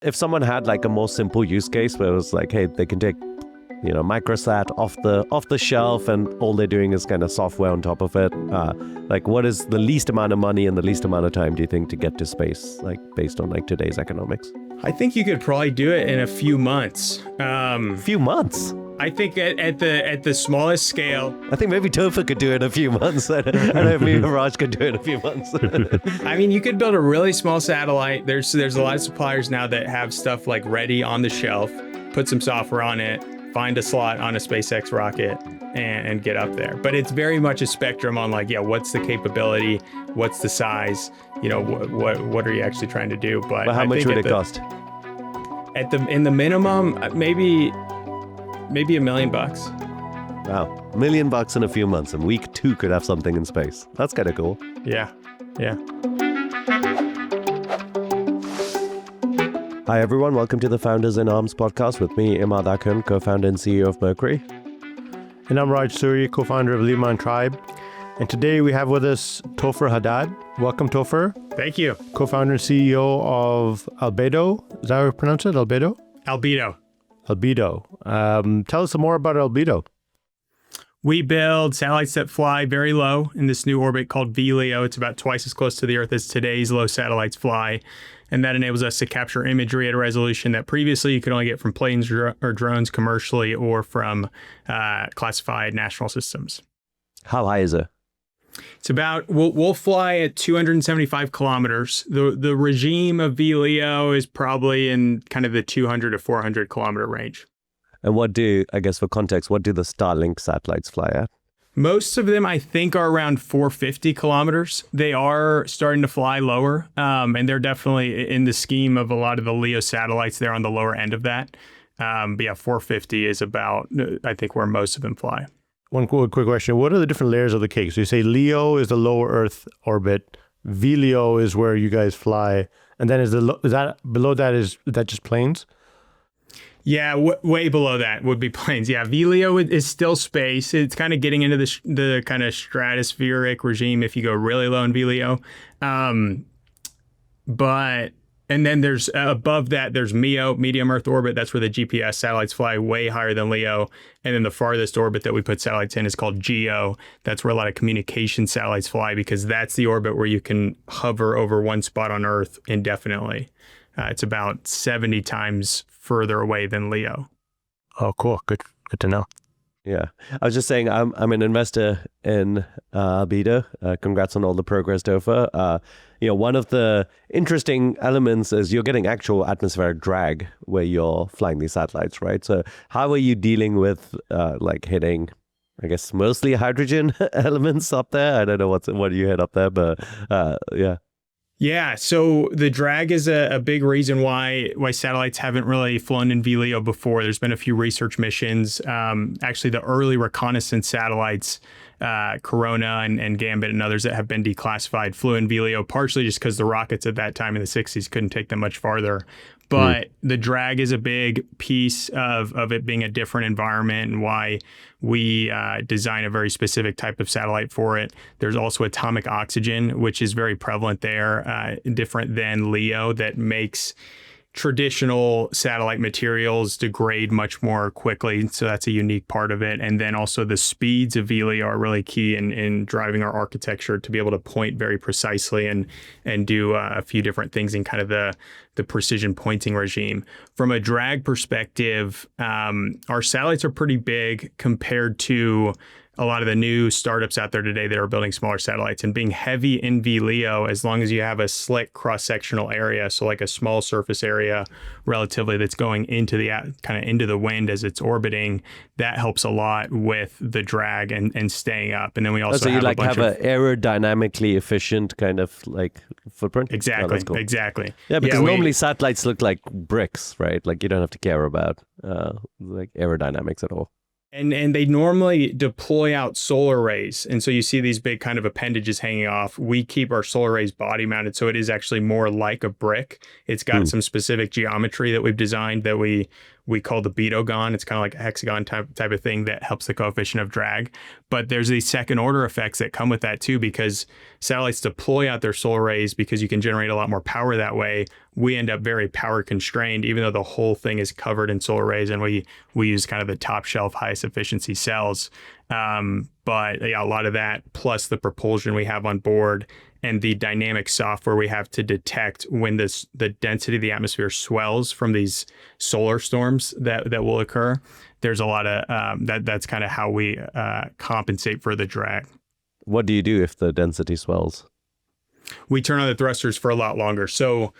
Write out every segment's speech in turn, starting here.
If someone had like a more simple use case where it was like, hey, they can take, microsat off the shelf and all they're doing is kind of software on top of it. Like what is the least amount of money and the least amount of time do you think to get to space, like based on like today's economics? I think you could probably do it in a few months. Few months? I think at the smallest scale. I think maybe Topher could do it in a few months. I don't know if maybe Raj could do it in a few months. I mean, you could build a really small satellite. There's a lot of suppliers now that have stuff like ready on the shelf, put some software on it, find a slot on a SpaceX rocket and get up there. But it's very much a spectrum on like, what's the capability? What's the size? What are you actually trying to do? But how much would it cost? In the minimum, maybe $1 million. Wow, $1 million in a few months, and week 2 could have something in space. That's kind of cool. Yeah. Hi everyone, welcome to the Founders in Arms podcast with me, Imad Akun, co-founder and CEO of Mercury. And I'm Raj Suri, co-founder of Limon Tribe. And today we have with us Topher Haddad. Welcome, Topher. Thank you. Co-founder and CEO of Albedo. Is that how you pronounce it? Albedo? Albedo. Tell us some more about Albedo. We build satellites that fly very low in this new orbit called VLEO. It's about twice as close to the Earth as today's low satellites fly. And that enables us to capture imagery at a resolution that previously you could only get from planes or drones commercially or from classified national systems. How high is it? It's about, we'll fly at 275 kilometers. The regime of VLEO is probably in kind of the 200 to 400 kilometer range. And for context, what do the Starlink satellites fly at? Most of them, I think, are around 450 kilometers. They are starting to fly lower, and they're definitely in the scheme of a lot of the LEO satellites. They're on the lower end of that. But yeah, 450 is about, I think, where most of them fly. One quick question. What are the different layers of the cake? So you say LEO is the lower Earth orbit. VLEO is where you guys fly. And then is that below that, is that just planes? Yeah, way below that would be planes. Yeah, VLEO is still space. It's kind of getting into the kind of stratospheric regime if you go really low in VLEO. And then there's above that, there's MEO, medium Earth orbit. That's where the GPS satellites fly way higher than LEO. And then the farthest orbit that we put satellites in is called GEO. That's where a lot of communication satellites fly because that's the orbit where you can hover over one spot on Earth indefinitely. It's about 70 times further away than LEO. Oh, cool. Good to know. Yeah. I was just saying, I'm an investor in Albedo. Congrats on all the progress, Topher. One of the interesting elements is you're getting actual atmospheric drag where you're flying these satellites, right? So how are you dealing with hitting, I guess, mostly hydrogen elements up there? I don't know what you had up there, but yeah. Yeah, so the drag is a big reason why satellites haven't really flown in VLEO before. There's been a few research missions. Actually, the early reconnaissance satellites, Corona and Gambit and others that have been declassified, flew in VLEO, partially just because the rockets at that time in the 60s couldn't take them much farther. But the drag is a big piece of it being a different environment and why we design a very specific type of satellite for it. There's also atomic oxygen, which is very prevalent there, different than LEO, that makes traditional satellite materials degrade much more quickly. So that's a unique part of it. And then also the speeds of VLEO are really key in driving our architecture to be able to point very precisely and do a few different things in kind of the precision pointing regime. From a drag perspective, our satellites are pretty big compared to a lot of the new startups out there today that are building smaller satellites, and being heavy in VLEO, as long as you have a slick cross-sectional area, so like a small surface area relatively that's going into the wind as it's orbiting, that helps a lot with the drag and staying up. And then we also have an aerodynamically efficient kind of like footprint. Exactly. Oh, cool. Exactly. Yeah, because normally satellites look like bricks, right? Like you don't have to care about aerodynamics at all. And they normally deploy out solar rays. And so you see these big kind of appendages hanging off. We keep our solar rays body mounted, so it is actually more like a brick. It's got some specific geometry that we've designed that we we call the BETO-GON. It's kind of like a hexagon type of thing that helps the coefficient of drag. But there's these second order effects that come with that too, because satellites deploy out their solar rays because you can generate a lot more power that way. We end up very power constrained, even though the whole thing is covered in solar rays, and we use kind of the top shelf highest efficiency cells. But yeah, a lot of that plus the propulsion we have on board and the dynamic software we have to detect when the density of the atmosphere swells from these solar storms that will occur. There's a lot of that's kind of how we compensate for the drag. What do you do if the density swells? We turn on the thrusters for a lot longer. So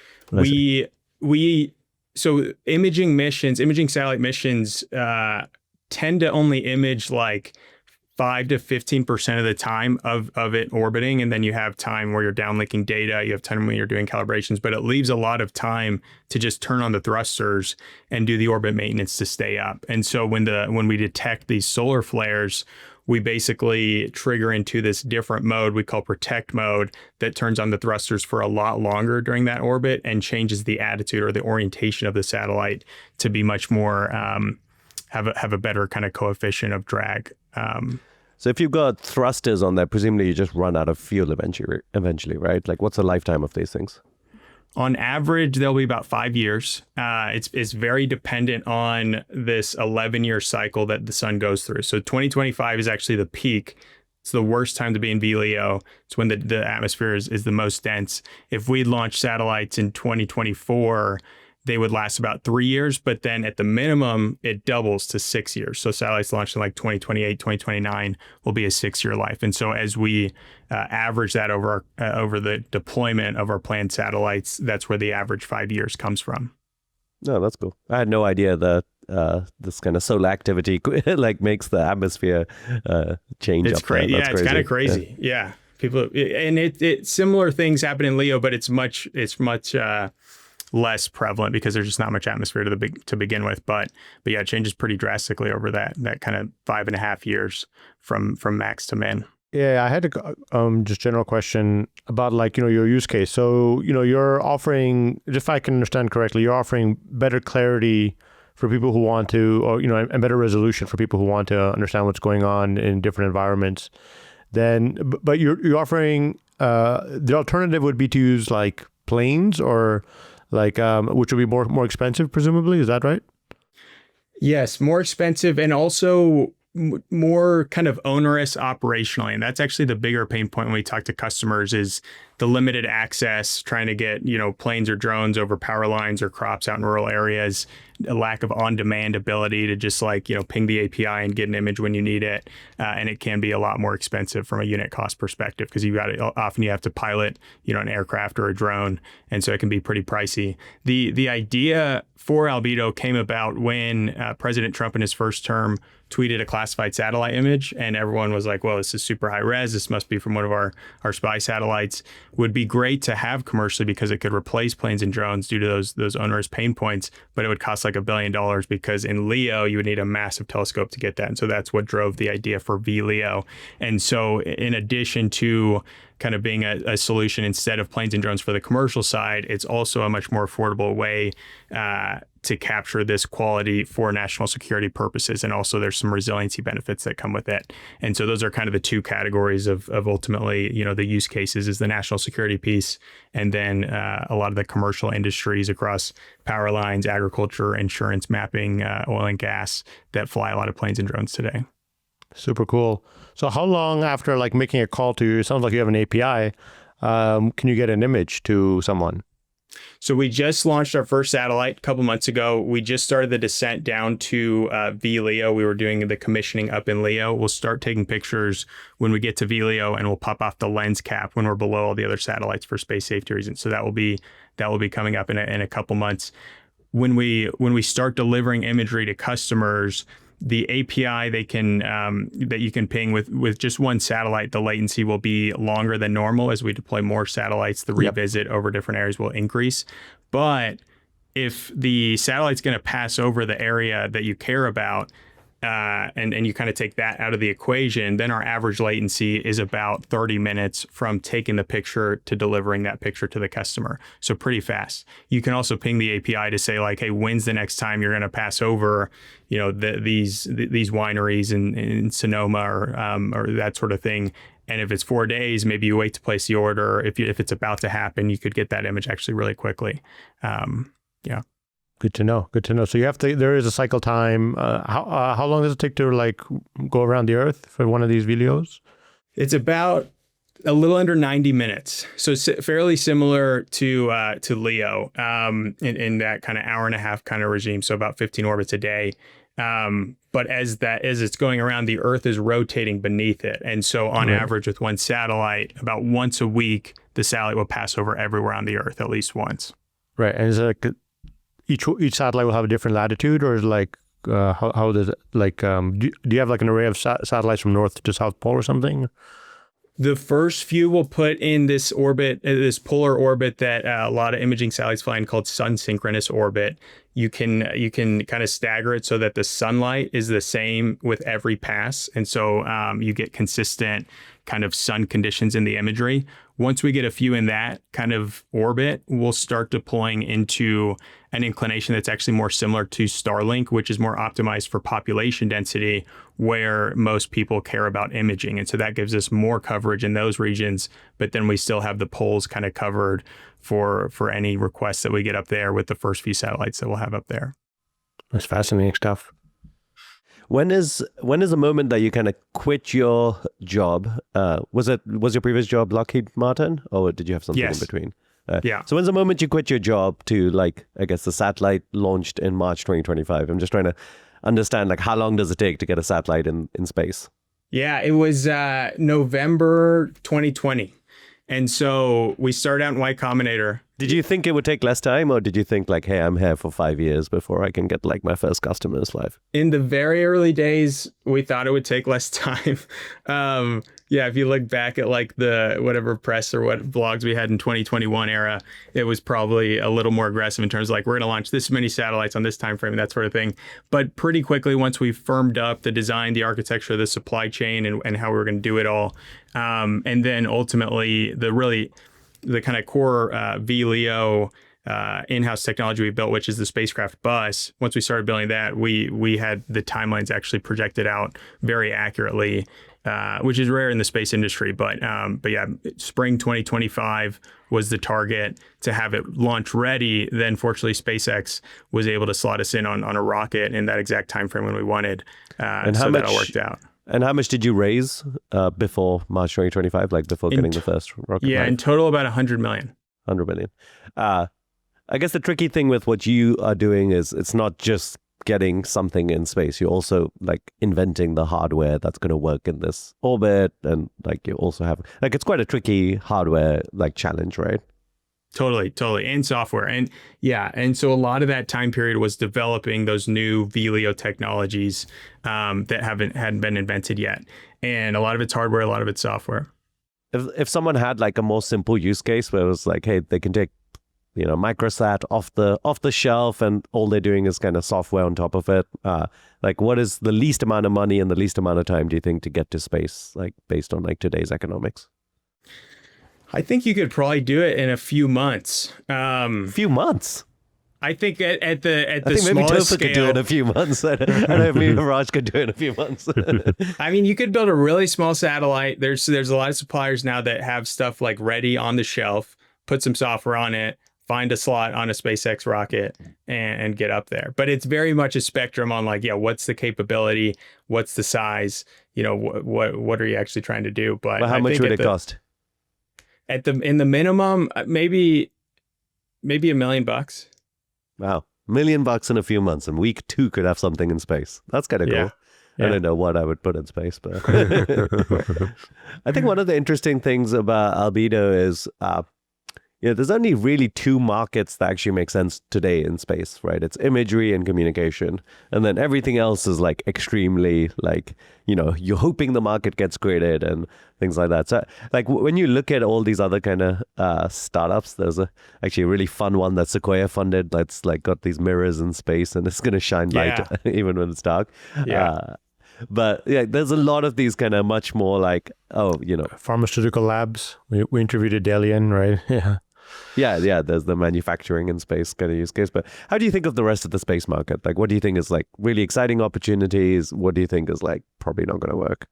imaging satellite missions tend to only image like 5 to 15% of the time of it orbiting. And then you have time where you're downlinking data, you have time when you're doing calibrations, but it leaves a lot of time to just turn on the thrusters and do the orbit maintenance to stay up. And so when we detect these solar flares, we basically trigger into this different mode we call protect mode that turns on the thrusters for a lot longer during that orbit and changes the attitude or the orientation of the satellite to be much more, have a better kind of coefficient of drag. So if you've got thrusters on there, presumably you just run out of fuel eventually, right? Like what's the lifetime of these things? On average, they'll be about 5 years. It's very dependent on this 11-year cycle that the sun goes through. So 2025 is actually the peak. It's the worst time to be in VLEO. It's when the atmosphere is the most dense. If we launch satellites in 2024, they would last about 3 years, but then at the minimum, it doubles to 6 years. So satellites launched in like 2028, 2029 will be a 6-year life. And so as we average that over the deployment of our planned satellites, that's where the average 5 years comes from. No, that's cool. I had no idea that this kind of solar activity like makes the atmosphere change. It's crazy. Yeah, it's kind of crazy. Yeah. People, and it similar things happen in LEO, but it's much less prevalent because there's just not much atmosphere to begin with. But yeah, it changes pretty drastically over that kind of 5.5 years from max to min. Yeah, I had a just general question about like, your use case. So, you're offering, if I can understand correctly, you're offering better clarity for people who want to, or, and better resolution for people who want to understand what's going on in different environments. But you're offering, the alternative would be to use like planes or like, which would be more expensive, presumably. Is that right? Yes, more expensive and also more kind of onerous operationally. And that's actually the bigger pain point when we talk to customers is the limited access, trying to get, planes or drones over power lines or crops out in rural areas, a lack of on-demand ability to just ping the API and get an image when you need it. And it can be a lot more expensive from a unit cost perspective because often you have to pilot, an aircraft or a drone. And so it can be pretty pricey. The idea for Albedo came about when President Trump in his first term tweeted a classified satellite image, and everyone was like, well, this is super high res. This must be from one of our spy satellites. Would be great to have commercially because it could replace planes and drones due to those onerous pain points, but it would cost like $1 billion because in LEO, you would need a massive telescope to get that. And so that's what drove the idea for VLEO. And so in addition to kind of being a solution instead of planes and drones for the commercial side, it's also a much more affordable way to capture this quality for national security purposes. And also there's some resiliency benefits that come with it. And so those are kind of the two categories of ultimately, the use cases is the national security piece. And then a lot of the commercial industries across power lines, agriculture, insurance, mapping, oil and gas that fly a lot of planes and drones today. Super cool. So how long after like making a call to you, it sounds like you have an API, can you get an image to someone? So we just launched our first satellite a couple months ago. We just started the descent down to VLEO. We were doing the commissioning up in LEO. We'll start taking pictures when we get to VLEO, and we'll pop off the lens cap when we're below all the other satellites for space safety reasons. So that will be coming up in a couple months. When we start delivering imagery to customers, the API they can that you can ping with just one satellite, the latency will be longer than normal. As we deploy more satellites, the revisit over different areas will increase. But if the satellite's going to pass over the area that you care about, and you kind of take that out of the equation, then our average latency is about 30 minutes from taking the picture to delivering that picture to the customer. So pretty fast. You can also ping the API to say like, hey, when's the next time you're going to pass over, these wineries in Sonoma or that sort of thing. And if it's 4 days, maybe you wait to place the order. If it's about to happen, you could get that image actually really quickly. Yeah. Good to know. Good to know. So there is a cycle time. How long does it take to like go around the Earth for one of these VLEOs? It's about a little under 90 minutes. So fairly similar to Leo in that kind of hour and a half kind of regime. So about 15 orbits a day. But as it's going around, the Earth is rotating beneath it. And so on average with one satellite, about once a week, the satellite will pass over everywhere on the Earth at least once. Right. And is it like each satellite will have a different latitude, or is it like how does it like do you have like an array of satellites from north to south pole or something? The first few will put in this orbit, this polar orbit that a lot of imaging satellites fly in called sun synchronous orbit. You can kind of stagger it so that the sunlight is the same with every pass, and so you get consistent kind of sun conditions in the imagery. Once we get a few in that kind of orbit, we'll start deploying into an inclination that's actually more similar to Starlink, which is more optimized for population density, where most people care about imaging. And so that gives us more coverage in those regions, but then we still have the poles kind of covered for any requests that we get up there with the first few satellites that we'll have up there. That's fascinating stuff. When is a moment that you kind of quit your job? Was your previous job Lockheed Martin, or did you have something in between? Yeah. So when's the moment you quit your job to, like, I guess the satellite launched in March 2025? I'm just trying to understand, like, how long does it take to get a satellite in space? Yeah, it was November 2020. And so we started out in Y Combinator. Did you think it would take less time, or did you think like, hey, I'm here for 5 years before I can get like my first customers live? In the very early days, we thought it would take less time. Yeah, if you look back at like the whatever press or what blogs we had in 2021 era, it was probably a little more aggressive in terms of like, we're going to launch this many satellites on this time frame and that sort of thing. But pretty quickly, once we firmed up the design, the architecture, the supply chain, and how we were going to do it all, and then ultimately the kind of core VLEO in-house technology we built, which is the spacecraft bus. Once we started building that, we had the timelines actually projected out very accurately, which is rare in the space industry. But yeah, spring 2025 was the target to have it launch ready. Then fortunately, SpaceX was able to slot us in on a rocket in that exact time frame when we wanted. And so that all worked out. And how much did you raise before March 2025, like before getting the first rocket? Yeah, in total about 100 million. 100 million. I guess the tricky thing with what you are doing is it's not just getting something in space. You're also like inventing the hardware that's going to work in this orbit. And like you also have, like, it's quite a tricky hardware like challenge, right? Totally. And software. And yeah. And so a lot of that time period was developing those new VLEO technologies that hadn't been invented yet. And a lot of it's hardware, a lot of it's software. If someone had like a more simple use case where it was like, hey, they can take, microsat off the shelf and all they're doing is kind of software on top of it. Like, what is the least amount of money and the least amount of time do you think to get to space, like based on like today's economics? I think you could probably do it in a few months. Few months? I think at the I think maybe smallest Topher scale, could do it in a few months. I don't know if maybe Raj could do it in a few months. I mean, you could build a really small satellite. There's a lot of suppliers now that have stuff like ready on the shelf, put some software on it, find a slot on a SpaceX rocket and get up there. But it's very much a spectrum on like, yeah, what's the capability? What's the size? What are you actually trying to do? But how much would it cost? In the minimum, maybe $1 million. Wow. $1 million in a few months, and week 2 could have something in space. That's kind of cool. Yeah. I don't know what I would put in space, but I think one of the interesting things about Albedo is, there's only really two markets that actually make sense today in space, right? It's imagery and communication. And then everything else is like extremely like, you're hoping the market gets created and things like that. So like when you look at all these other kind of startups, there's actually a really fun one that Sequoia funded that's like got these mirrors in space and it's going to shine light even when it's dark. Yeah. But yeah, there's a lot of these kind of much more like, pharmaceutical labs. We interviewed Adelian, right? Yeah. Yeah. There's the manufacturing in space kind of use case. But how do you think of the rest of the space market? Like, what do you think is like really exciting opportunities? What do you think is like probably not going to work?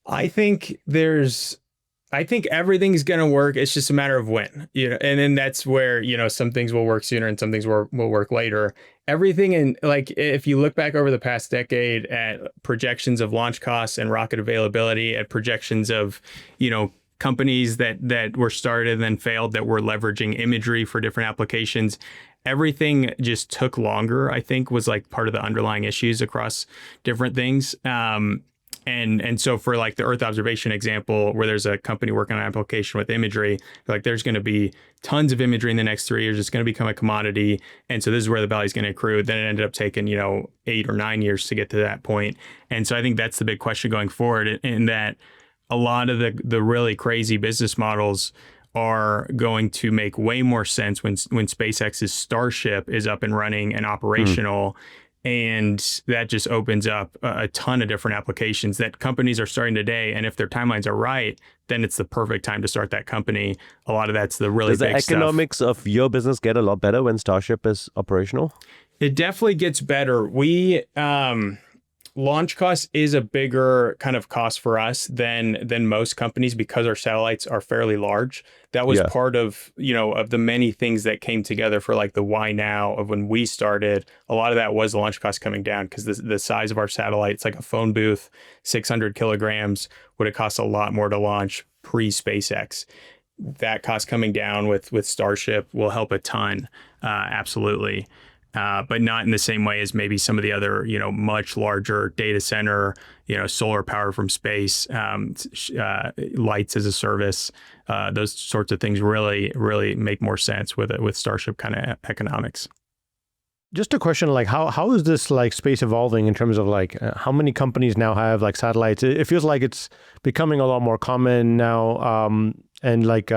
I think everything's going to work. It's just a matter of when, and then that's where, some things will work sooner and some things will work later. Everything in like, if you look back over the past decade at projections of launch costs and rocket availability, at projections of, companies that were started and then failed that were leveraging imagery for different applications, everything just took longer, I think, was like part of the underlying issues across different things. And so for like the Earth observation example, where there's a company working on an application with imagery, like there's going to be tons of imagery in the next 3 years. It's going to become a commodity. And so this is where the value is going to accrue. Then it ended up taking, 8 or 9 years to get to that point. And so I think that's the big question going forward, in that a lot of the really crazy business models are going to make way more sense when SpaceX's Starship is up and running and operational. And that just opens up a ton of different applications that companies are starting today. And if their timelines are right, then it's the perfect time to start that company. A lot of that's the really big stuff. Does the economics of your business get a lot better when Starship is operational? It definitely gets better. Launch cost is a bigger kind of cost for us than most companies because our satellites are fairly large. That was part of, of the many things that came together for like the why now of when we started. A lot of that was the launch cost coming down because the size of our satellite, it's like a phone booth, 600 kilograms, would have cost a lot more to launch pre-SpaceX. That cost coming down with Starship will help a ton, absolutely. But not in the same way as maybe some of the other, much larger data center, solar power from space, lights as a service. Those sorts of things really, really make more sense with Starship kind of economics. Just a question, like how is this like space evolving in terms of like how many companies now have like satellites? It feels like it's becoming a lot more common now, and like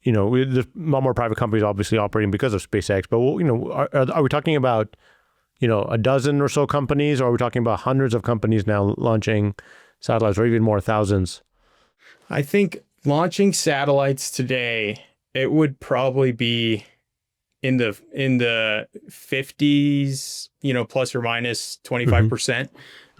there's a lot more private companies obviously operating because of SpaceX. But are we talking about a dozen or so companies, or are we talking about hundreds of companies now launching satellites, or even more, thousands? I think launching satellites today, it would probably be in the 50s, plus or minus 25%.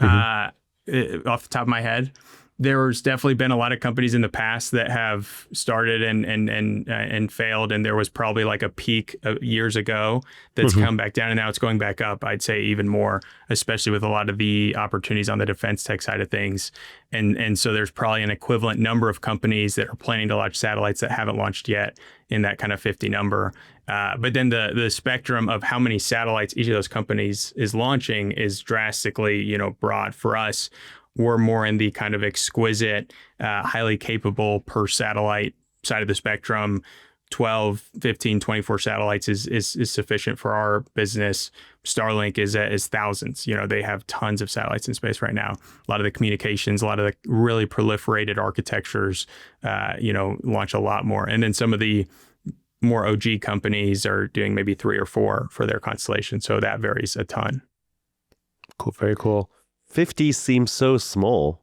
Off the top of my head. There's definitely been a lot of companies in the past that have started and failed, and there was probably like a peak years ago that's come back down, and now it's going back up. I'd say even more, especially with a lot of the opportunities on the defense tech side of things, and so there's probably an equivalent number of companies that are planning to launch satellites that haven't launched yet in that kind of 50 number. But then the spectrum of how many satellites each of those companies is launching is drastically broad. For us, we're more in the kind of exquisite, highly capable per satellite side of the spectrum. 12, 15, 24 satellites is sufficient for our business. Starlink is thousands. They have tons of satellites in space right now. A lot of the communications, a lot of the really proliferated architectures, launch a lot more. And then some of the more OG companies are doing maybe 3 or 4 for their constellation. So that varies a ton. Cool. Very cool. 50 seems so small.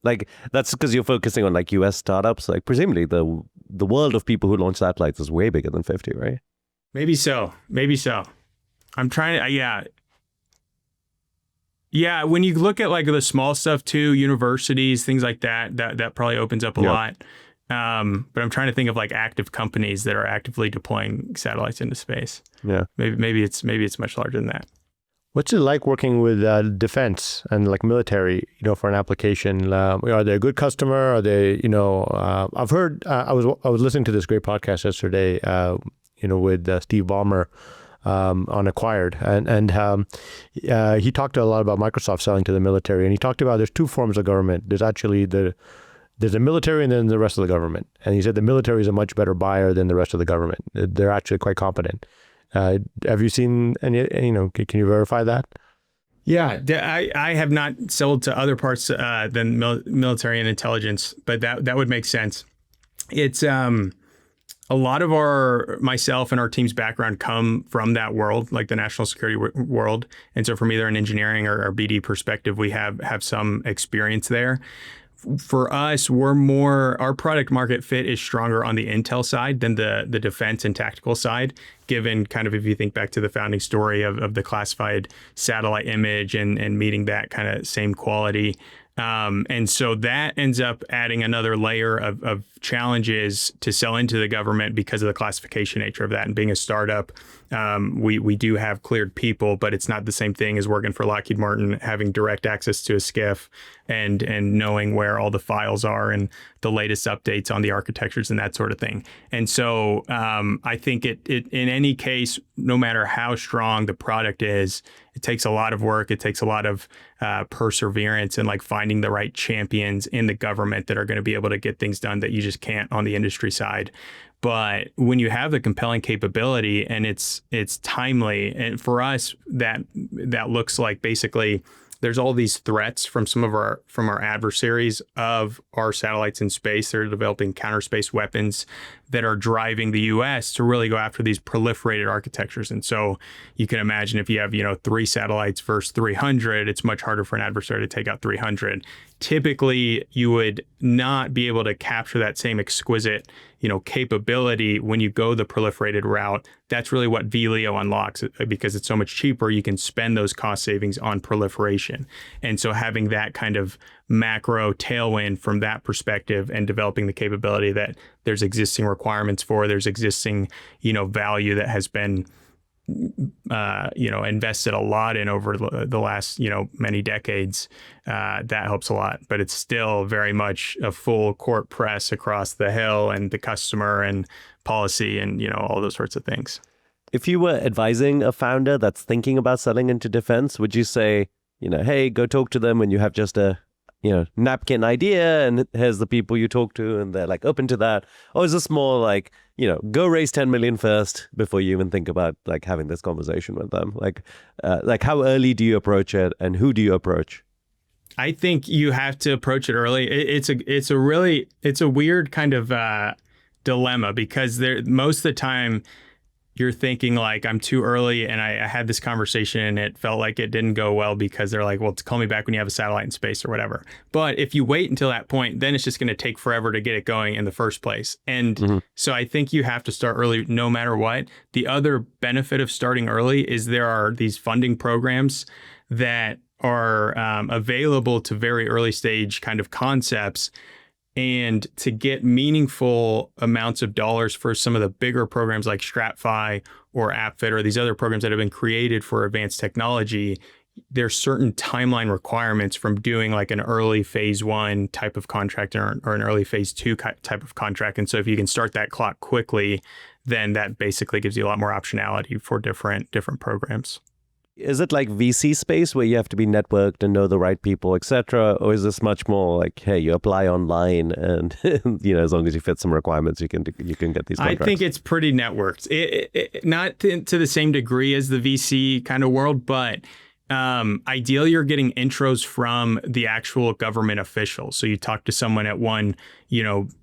Like that's because you're focusing on like US startups. Like presumably the world of people who launch satellites is way bigger than 50, right? Maybe so. I'm trying to, yeah. When you look at like the small stuff too, universities, things like that probably opens up a lot. But I'm trying to think of like active companies that are actively deploying satellites into space. Yeah. Maybe it's much larger than that. What's it like working with defense and like military, for an application? Are they a good customer? Are they, I've heard, I was listening to this great podcast yesterday, with Steve Ballmer on Acquired. And he talked a lot about Microsoft selling to the military. And he talked about there's 2 forms of government. There's actually the there's a military and then the rest of the government. And he said the military is a much better buyer than the rest of the government. They're actually quite competent. Have you seen any, can you verify that? Yeah, I have not sold to other parts than military and intelligence, but that would make sense. It's a lot of myself and our team's background come from that world, like the national security world. And so from either an engineering or BD perspective, we have some experience there. For us, our product market fit is stronger on the intel side than the defense and tactical side, given kind of, if you think back to the founding story of the classified satellite image and meeting that kind of same quality. And so that ends up adding another layer of challenges to sell into the government because of the classification nature of that. And being a startup, we do have cleared people, but it's not the same thing as working for Lockheed Martin, having direct access to a SCIF and knowing where all the files are and the latest updates on the architectures and that sort of thing. And so I think it in any case, no matter how strong the product is, it takes a lot of work. It takes a lot of perseverance and like finding the right champions in the government that are going to be able to get things done that you just can't on the industry side. But when you have the compelling capability and it's timely, and for us that looks like basically there's all these threats from our adversaries of our satellites in space. They're developing counter space weapons that are driving the U.S. to really go after these proliferated architectures. And so you can imagine if you have 3 satellites versus 300, it's much harder for an adversary to take out 300. Typically, you would not be able to capture that same exquisite capability when you go the proliferated route. That's really what VLEO unlocks, because it's so much cheaper. You can spend those cost savings on proliferation. And so having that kind of macro tailwind from that perspective and developing the capability that there's existing requirements for, there's existing, value that has been invested a lot in over the last, many decades, that helps a lot. But it's still very much a full court press across the hill and the customer and policy and, all those sorts of things. If you were advising a founder that's thinking about selling into defense, would you say, hey, go talk to them when you have just a napkin idea and here's the people you talk to and they're like open to that? Or is this more like, go raise 10 million first before you even think about like having this conversation with them? Like how early do you approach it and who do you approach? I think you have to approach it early. It's a weird kind of dilemma, because most of the time you're thinking like, I'm too early, and I had this conversation and it felt like it didn't go well because they're like, well, call me back when you have a satellite in space or whatever. But if you wait until that point, then it's just going to take forever to get it going in the first place. And so I think you have to start early no matter what. The other benefit of starting early is there are these funding programs that are available to very early stage kind of concepts. And to get meaningful amounts of dollars for some of the bigger programs like StratFi or AppFit or these other programs that have been created for advanced technology, there's certain timeline requirements from doing like an early phase 1 type of contract or an early phase 2 type of contract. And so if you can start that clock quickly, then that basically gives you a lot more optionality for different programs. Is it like VC space where you have to be networked and know the right people, etc., or is this much more like, hey, you apply online and as long as you fit some requirements, you can get these contracts? I think it's pretty networked. Not to the same degree as the VC kind of world, but ideally you're getting intros from the actual government officials. So you talk to someone at one,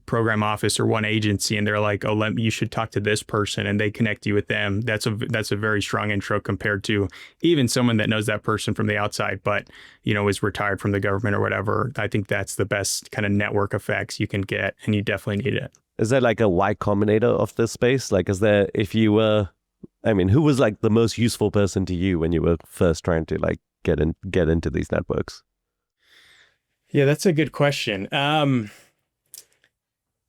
program office or one agency, and they're like, oh, you should talk to this person, and they connect you with them. That's a very strong intro compared to even someone that knows that person from the outside, but, is retired from the government or whatever. I think that's the best kind of network effects you can get, and you definitely need it. Is there like a Y Combinator of this space? Like, is there, if you were, who was like the most useful person to you when you were first trying to like get into these networks? Yeah, that's a good question.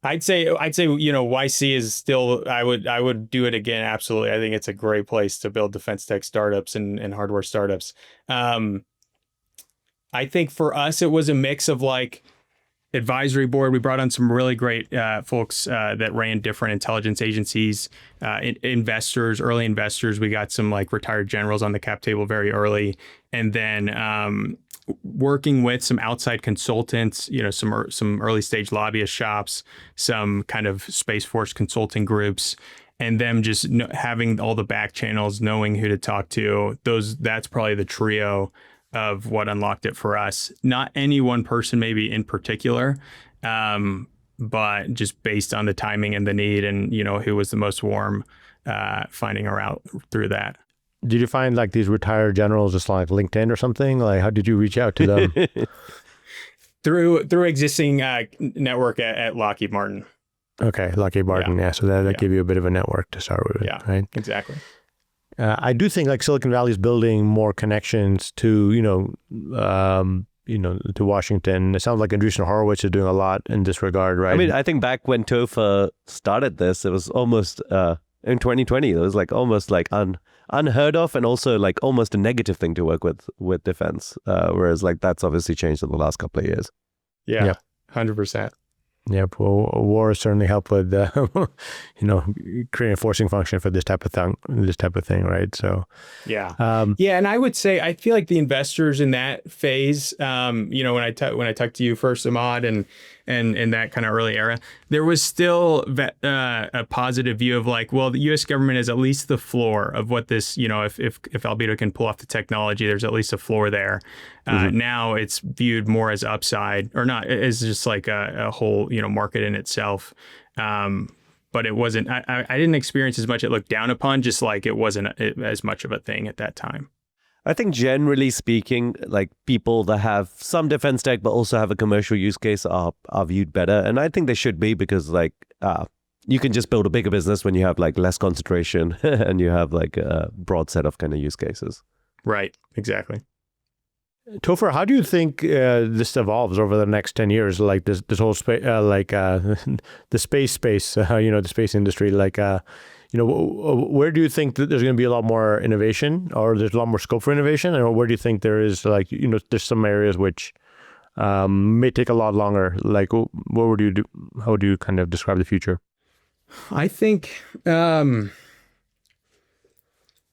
I'd say YC is still, I would do it again. Absolutely. I think it's a great place to build defense tech startups and hardware startups. I think for us, it was a mix of like advisory board. We brought on some really great folks that ran different intelligence agencies, investors, early investors. We got some like retired generals on the cap table very early, and then working with some outside consultants, some early stage lobbyist shops, some kind of Space Force consulting groups, and them just having all the back channels, knowing who to talk to. That's probably the trio of what unlocked it for us. Not any one person maybe in particular, but just based on the timing and the need and, who was the most warm, finding a route through that. Did you find like these retired generals just like LinkedIn or something? Like, how did you reach out to them? Through existing network at Lockheed Martin. Okay, Lockheed Martin. Yeah, so that gave you a bit of a network to start with. Yeah, right? Exactly. I do think like Silicon Valley is building more connections to to Washington. It sounds like Andreessen Horowitz is doing a lot in this regard, right? I mean, I think back when TOFA started this, it was almost in 2020. It was like almost like unheard of, and also like almost a negative thing to work with defense. Whereas like that's obviously changed in the last couple of years. Yeah, 100%. Yep. Well, war certainly helped with, creating a forcing function for this type of thing, right? So, yeah, and I would say I feel like the investors in that phase, when I talked to you first, Ahmad, and in that kind of early era, there was still a positive view of like, well, the U.S. government is at least the floor of what this, if Albedo can pull off the technology, there's at least a floor there. Now it's viewed more as upside, or not as just like a whole, market in itself. But it wasn't. I didn't experience as much. It looked down upon, just like it wasn't as much of a thing at that time. I think generally speaking, like people that have some defense tech but also have a commercial use case are viewed better. And I think they should be, because like you can just build a bigger business when you have like less concentration and you have like a broad set of kind of use cases. Right. Exactly. Topher, how do you think this evolves over the next 10 years? Like this whole space, the space, the space industry, where do you think that there's going to be a lot more innovation, or there's a lot more scope for innovation? And where do you think there is there's some areas which may take a lot longer? Like what would you do? How would you kind of describe the future? I think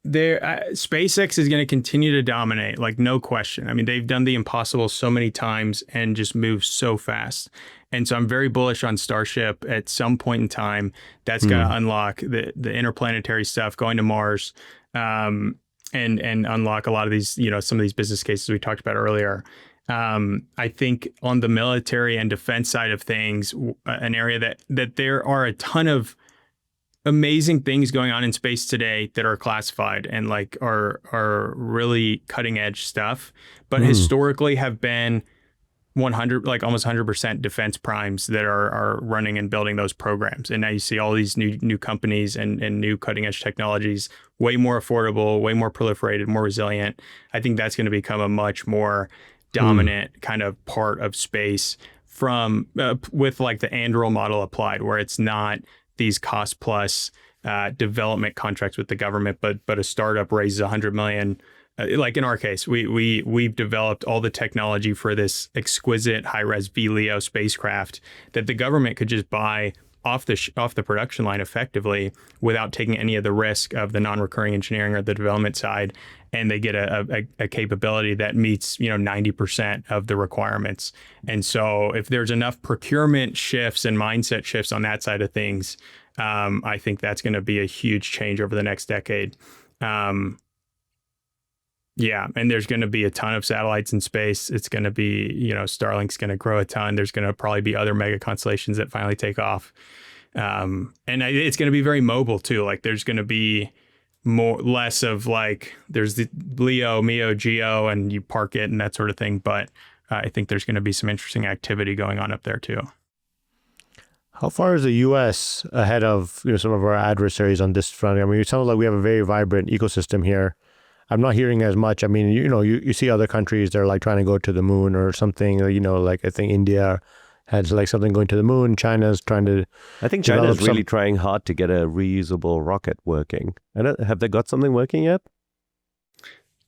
SpaceX is going to continue to dominate, like no question. I mean, they've done the impossible so many times and just moved so fast. And so I'm very bullish on Starship. At some point in time, that's going to unlock the interplanetary stuff, going to Mars, and unlock a lot of these, some of these business cases we talked about earlier. I think on the military and defense side of things, an area that there are a ton of amazing things going on in space today that are classified and like are really cutting edge stuff, but historically have been 100, like almost 100% defense primes that are running and building those programs. And now you see all these new companies and new cutting edge technologies, way more affordable, way more proliferated, more resilient. I think that's going to become a much more dominant kind of part of space from with like the Anduril model applied, where it's not these cost plus development contracts with the government, but a startup raises $100 million. Like in our case, we've developed all the technology for this exquisite high-res VLEO spacecraft that the government could just buy off the production line effectively without taking any of the risk of the non-recurring engineering or the development side, and they get a capability that meets 90% of the requirements. And so if there's enough procurement shifts and mindset shifts on that side of things, I think that's going to be a huge change over the next decade. Yeah, and there's going to be a ton of satellites in space. It's going to be, Starlink's going to grow a ton. There's going to probably be other mega constellations that finally take off. And it's going to be very mobile too. Like there's going to be less of like, there's the LEO, MEO, GEO, and you park it and that sort of thing. But I think there's going to be some interesting activity going on up there too. How far is the U.S. ahead of some of our adversaries on this front? I mean, it sounds like we have a very vibrant ecosystem here. I'm not hearing as much. I mean, you see other countries, they're like trying to go to the moon or something, like I think India has like something going to the moon. China's trying to. I think China's really trying hard to get a reusable rocket working. Have they got something working yet?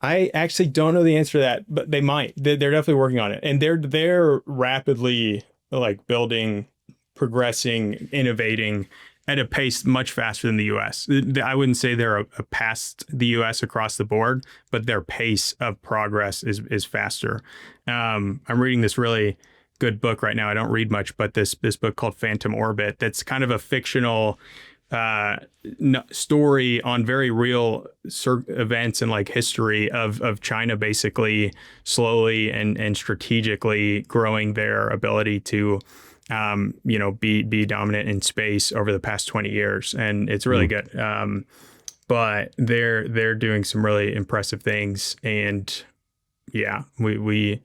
I actually don't know the answer to that, but they might. They're definitely working on it. And they're rapidly like building, progressing, innovating at a pace much faster than the U.S. I wouldn't say they're past the U.S. across the board, but their pace of progress is faster. I'm reading this really good book right now. I don't read much, but this book called Phantom Orbit. That's kind of a fictional story on very real events and like history of China basically slowly and strategically growing their ability to be dominant in space over the past 20 years. And it's really good. But they're doing some really impressive things. And yeah, I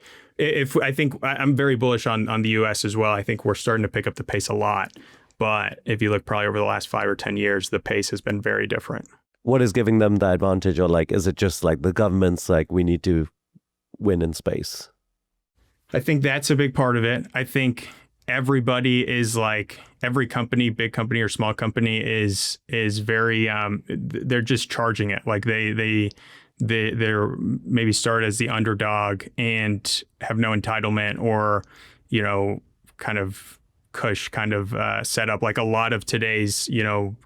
think I'm very bullish on the US as well. I think we're starting to pick up the pace a lot. But if you look probably over the last 5 or 10 years, the pace has been very different. What is giving them the advantage, or like, is it just like the government's like, we need to win in space? I think that's a big part of it. I think everybody is like, every company, big company or small company is very, they're just charging it. Like they're maybe start as the underdog and have no entitlement or, kind of cush kind of setup like a lot of today's,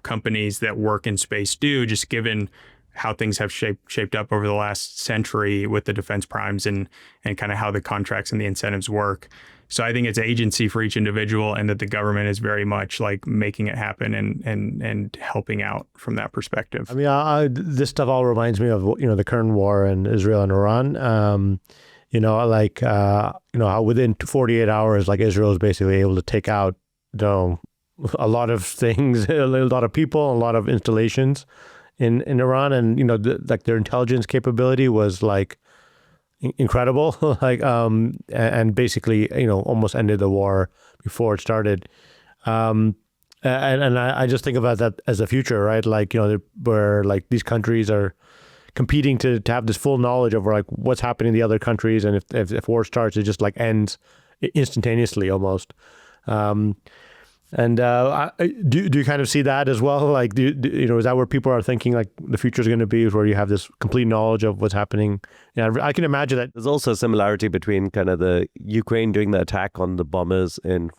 companies that work in space do, just given how things have shaped up over the last century with the defense primes and kind of how the contracts and the incentives work. So I think it's agency for each individual, and that the government is very much like making it happen and helping out from that perspective. I mean, this stuff all reminds me of the current war in Israel and Iran. How within 48 hours, like Israel is basically able to take out, a lot of things, a lot of people, a lot of installations in Iran, and their intelligence capability was like incredible, and basically almost ended the war before it started. And I just think about that as the future, right? Like where like these countries are competing to have this full knowledge of like what's happening in the other countries, and if war starts, it just like ends instantaneously almost. Do you kind of see that as well? Like, is that where people are thinking like the future is going to be, where you have this complete knowledge of what's happening? Yeah, I can imagine that. There's also a similarity between kind of the Ukraine doing the attack on the bombers in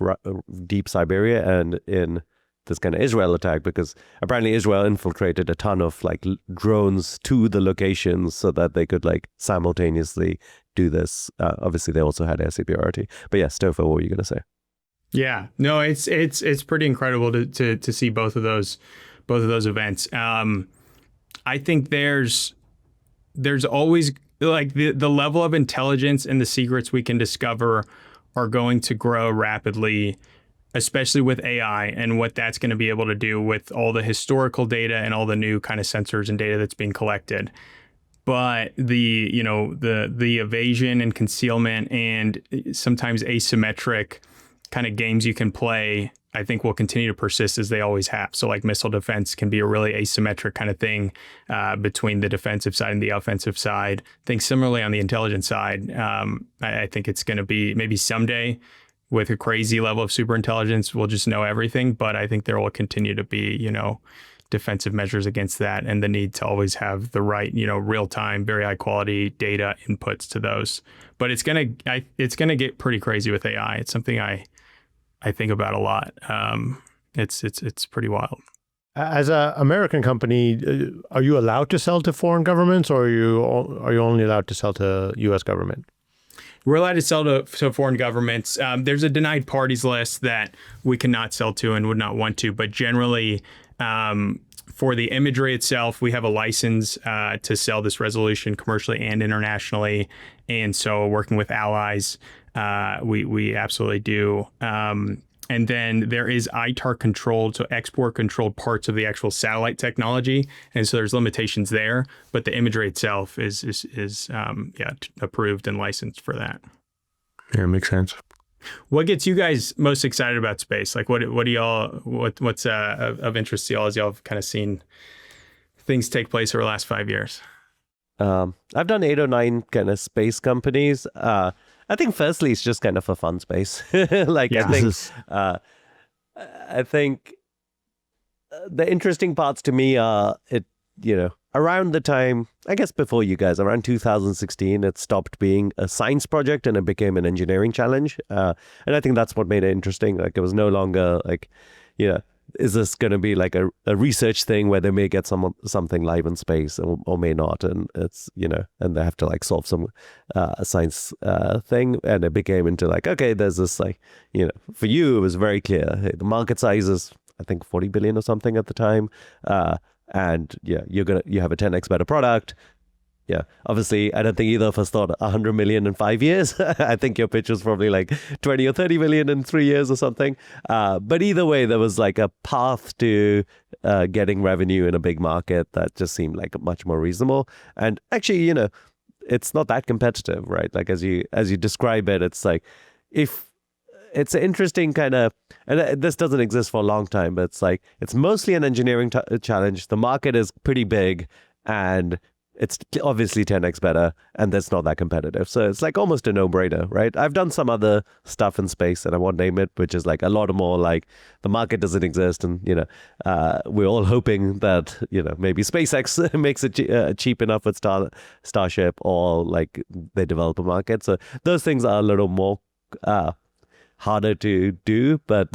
deep Siberia and in this kind of Israel attack, because apparently Israel infiltrated a ton of like drones to the locations so that they could like simultaneously do this. Obviously, they also had air superiority. But yeah, Stouffer, what were you going to say? Yeah, no, it's pretty incredible to see both of those events. I think there's always like the level of intelligence and the secrets we can discover are going to grow rapidly, especially with AI and what that's going to be able to do with all the historical data and all the new kind of sensors and data that's being collected. But the evasion and concealment and sometimes asymmetric kind of games you can play, I think will continue to persist as they always have. So like missile defense can be a really asymmetric kind of thing between the defensive side and the offensive side. I think similarly on the intelligence side, I think it's going to be maybe someday with a crazy level of super intelligence, we'll just know everything. But I think there will continue to be, defensive measures against that, and the need to always have the right, real time, very high quality data inputs to those. But it's gonna get pretty crazy with AI. It's something I think about a lot. It's pretty wild. As an American company, are you allowed to sell to foreign governments, or are you only allowed to sell to U.S. government? We're allowed to sell to foreign governments. There's a denied parties list that we cannot sell to and would not want to, but generally, for the imagery itself, we have a license to sell this resolution commercially and internationally. And so working with allies, we absolutely do. And then there is ITAR controlled, so export controlled parts of the actual satellite technology. And so there's limitations there, but the imagery itself is approved and licensed for that. Yeah, makes sense. What gets you guys most excited about space? Like what's of interest to y'all as y'all have kind of seen things take place over the last 5 years? I've done 8 or 9 kind of space companies. I think firstly, it's just kind of a fun space. I think the interesting parts to me are around the time, I guess before you guys, around 2016, it stopped being a science project and it became an engineering challenge. And I think that's what made it interesting. Like it was no longer like, is this going to be like a research thing where they may get something live in space or may not, and it's and they have to like solve some science thing, and it became into like, okay, there's this like for you it was very clear, hey, the market size is I think 40 billion or something at the time, and you have a 10x better product. Yeah, obviously, I don't think either of us thought 100 million in 5 years. I think your pitch was probably like 20 or 30 million in 3 years or something. But either way, there was like a path to getting revenue in a big market that just seemed like much more reasonable. And actually, it's not that competitive, right? Like as you describe it, it's like if it's an interesting kind of, and this doesn't exist for a long time, but it's like it's mostly an engineering challenge. The market is pretty big, and it's obviously 10x better, and that's not that competitive. So it's like almost a no-brainer, right? I've done some other stuff in space, and I won't name it, which is like a lot more like the market doesn't exist, and we're all hoping that maybe SpaceX makes it cheap enough with Starship, or like they develop a market. So those things are a little more harder to do, but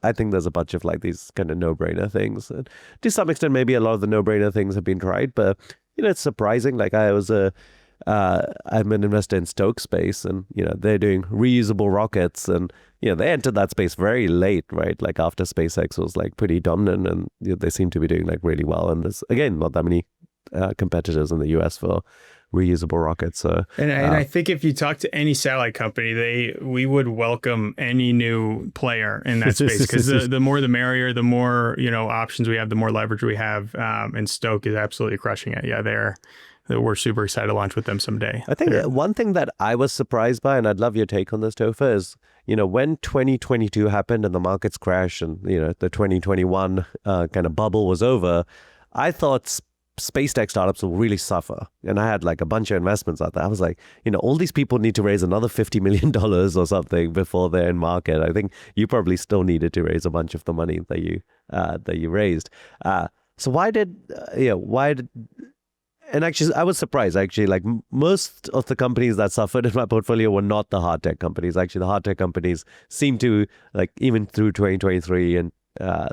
I think there's a bunch of like these kind of no-brainer things. And to some extent, maybe a lot of the no-brainer things have been tried, but it's surprising. Like I'm an investor in Stoke Space, and they're doing reusable rockets, and they entered that space very late, right? Like after SpaceX was like pretty dominant, and they seem to be doing like really well. And there's again not that many competitors in the US for reusable rockets. So, and I think if you talk to any satellite company, we would welcome any new player in that space, because the more the merrier, the more options we have, the more leverage we have. And Stoke is absolutely crushing it. Yeah, we're super excited to launch with them someday. I think one thing that I was surprised by, and I'd love your take on this, Topher, is when 2022 happened and the markets crashed, and the 2021 kind of bubble was over, I thought space tech startups will really suffer. And I had like a bunch of investments out there. I was like, all these people need to raise another $50 million or something before they're in market. I think you probably still needed to raise a bunch of the money that you raised. So why did, and actually I was surprised, actually, like most of the companies that suffered in my portfolio were not the hard tech companies. Actually, the hard tech companies seem to, like, even through 2023, and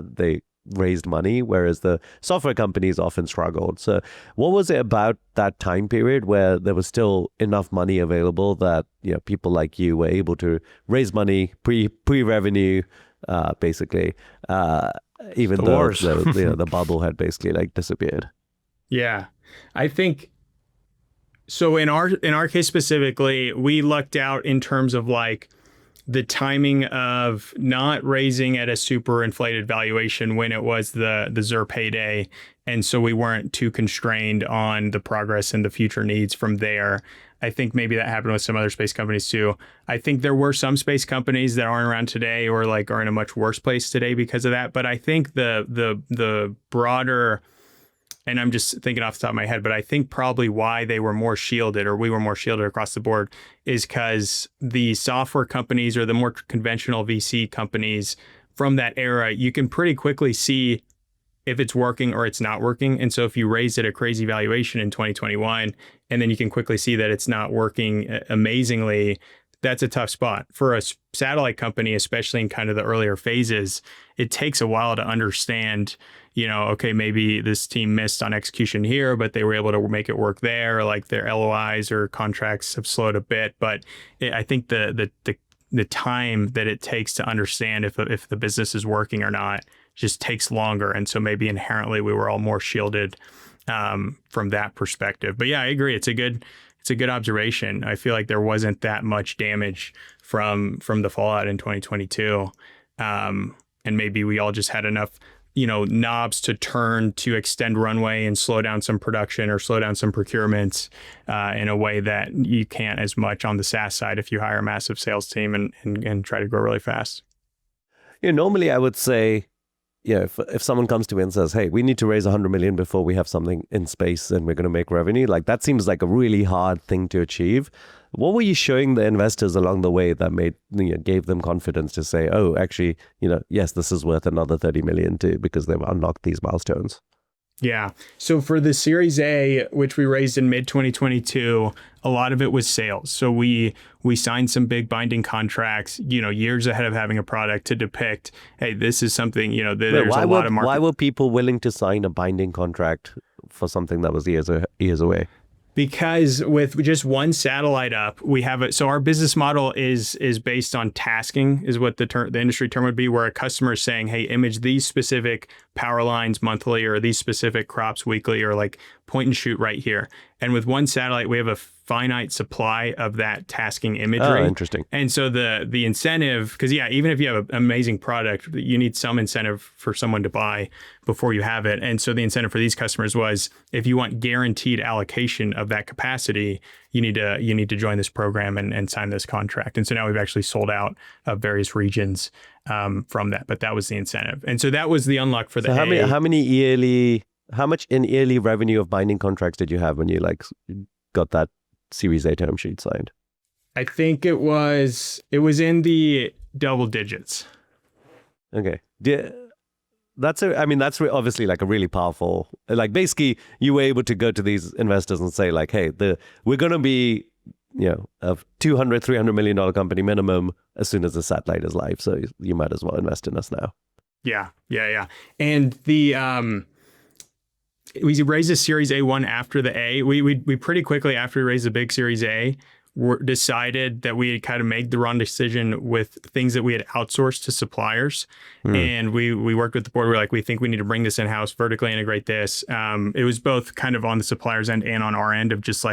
they raised money, whereas the software companies often struggled. So what was it about that time period where there was still enough money available that people like you were able to raise money pre-revenue, basically, even though the bubble had basically like disappeared? Yeah, I think so. In our case specifically, we lucked out in terms of like the timing of not raising at a super inflated valuation when it was the ZIRP heyday. And so we weren't too constrained on the progress and the future needs from there. I think maybe that happened with some other space companies too. I think there were some space companies that aren't around today, or like are in a much worse place today because of that. But I think the broader, and I'm just thinking off the top of my head, but I think probably why they were more shielded, or we were more shielded across the board, is because the software companies, or the more conventional VC companies from that era, you can pretty quickly see if it's working or it's not working. And so if you raise at a crazy valuation in 2021, and then you can quickly see that it's not working amazingly, that's a tough spot. For a satellite company, especially in kind of the earlier phases, it takes a while to understand, okay, maybe this team missed on execution here, but they were able to make it work there. Like their LOIs or contracts have slowed a bit. But I think the time that it takes to understand if the business is working or not just takes longer. And so maybe inherently we were all more shielded from that perspective. But yeah, I agree. It's a good observation. I feel like there wasn't that much damage from the fallout in 2022. And maybe we all just had enough knobs to turn to extend runway and slow down some production or slow down some procurements in a way that you can't as much on the SaaS side if you hire a massive sales team and try to grow really fast. Normally I would say, if someone comes to me and says, hey, we need to raise 100 million before we have something in space and we're going to make revenue, like that seems like a really hard thing to achieve. What were you showing the investors along the way that gave them confidence to say, oh, actually, yes, this is worth another 30 million too, because they've unlocked these milestones? Yeah. So for the Series A, which we raised in mid 2022, a lot of it was sales. So we signed some big binding contracts, years ahead of having a product to depict, hey, this is something, there's a lot of market. Why were people willing to sign a binding contract for something that was years away? Because with just one satellite up, we have it. So our business model is based on tasking, is what the industry term would be, where a customer is saying, "Hey, image these specific power lines monthly, or these specific crops weekly, or like point and shoot right here." And with one satellite, we have a finite supply of that tasking imagery. Oh, interesting. And so the incentive, because even if you have an amazing product, you need some incentive for someone to buy before you have it. And so the incentive for these customers was, if you want guaranteed allocation of that capacity, you need to join this program and sign this contract. And so now we've actually sold out of various regions from that. But that was the incentive. And so that was the unlock for the how much in yearly revenue of binding contracts did you have when you got that Series A term sheet signed? I think it was in the double digits. Okay. That's obviously like a really powerful, basically you were able to go to these investors and say hey, we're going to be, a $200, $300 million company minimum as soon as the satellite is live. So you might as well invest in us now. Yeah. And we raised a Series A1 after the A. We pretty quickly after we raised the big Series A, decided that we had kind of made the wrong decision with things that we had outsourced to suppliers. And we worked with the board. We're like, we think we need to bring this in-house, vertically integrate this. It was both kind of on the supplier's end and on our end of just